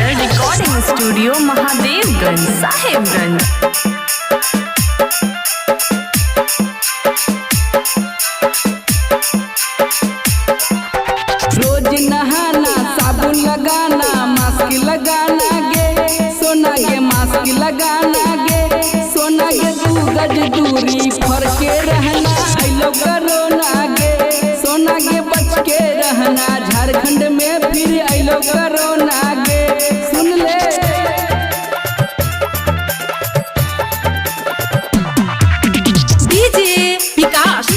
गंगाजल recording studio Mahadevganj Sahebganj. रोज नहाना साबुन लगाना मास्क लगाना गे सोना गे मास्क लगाना गे सोना गे 2 गज दूरी फर के रहना आइलो कोरोना गे सोना गे बच के रहना झारखंड में फिर आइलो कोरोना गे सुन ले DJ Vikas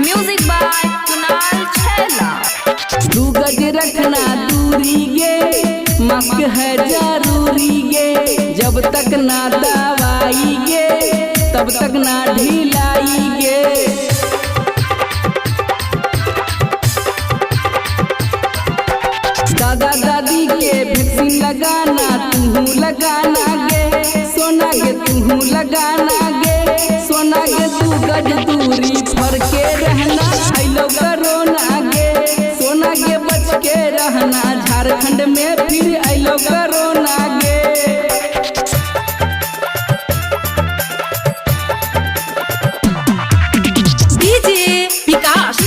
music by Kunal Chhaila. 2 गज रखना दूरी गे मास्क है जरूरी गे जब तक ना दवाई गे तब तक ना ढिलाई गे दादा दादी के वैक्सीन लगाना तू लगाना गे सोना गे तू लगाना गे सोना गे 2 गज दूरी फर के रहना आइलो कोरोना गे सोना गे बच के रहना झारखंड में फिर आइलो कोरोना गे DJ Vikas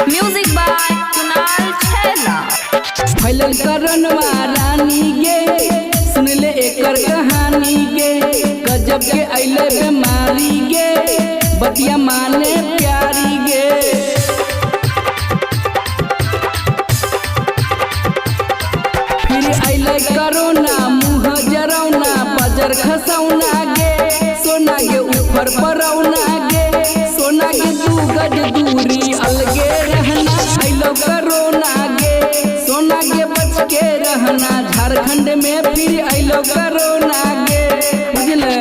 music by Kunal Chhaila. फैलल कोरोनवा रानी गे सुन ले एकर कहानी गे गजब के अइले बीमारी गे बतिया माने प्यारी गे फिर अइले कोरोना मुँह जरौना बजर खसौना गे सोना गे ऊपर परौना गे सोना गे 2 गज दूरी अलगे रहना अइलो कोरोना गे सोना गे बच के रहना झारखंड में फिर अइलो कोरोना गे बुझले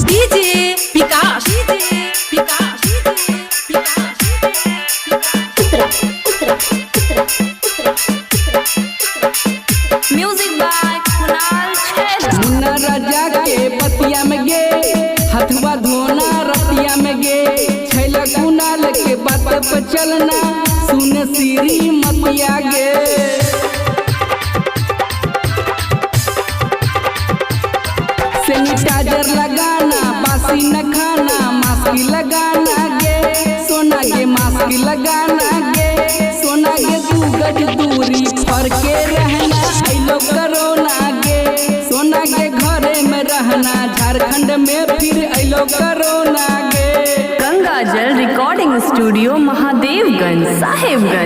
DJ Vikas music by Kunal Chhaila. Munna राजा के पतिया में गे हथवा धोना रतिया में गे छैला कुणाल के बात पर चलना सुन सीरी मतिया गे सैनिटाइजर लगाना बासी न खाना मास्क लगाना गे सोना गे मास्क लगाना गे सोना गे 2 गज दूरी फर के रहना आइलो कोरोना गे सोना गे घरे में रहना झारखंड में फिर आइलो कोरोना गे गंगाजल रिकॉर्डिंग स्टूडियो महादेवगंज साहेबगंज।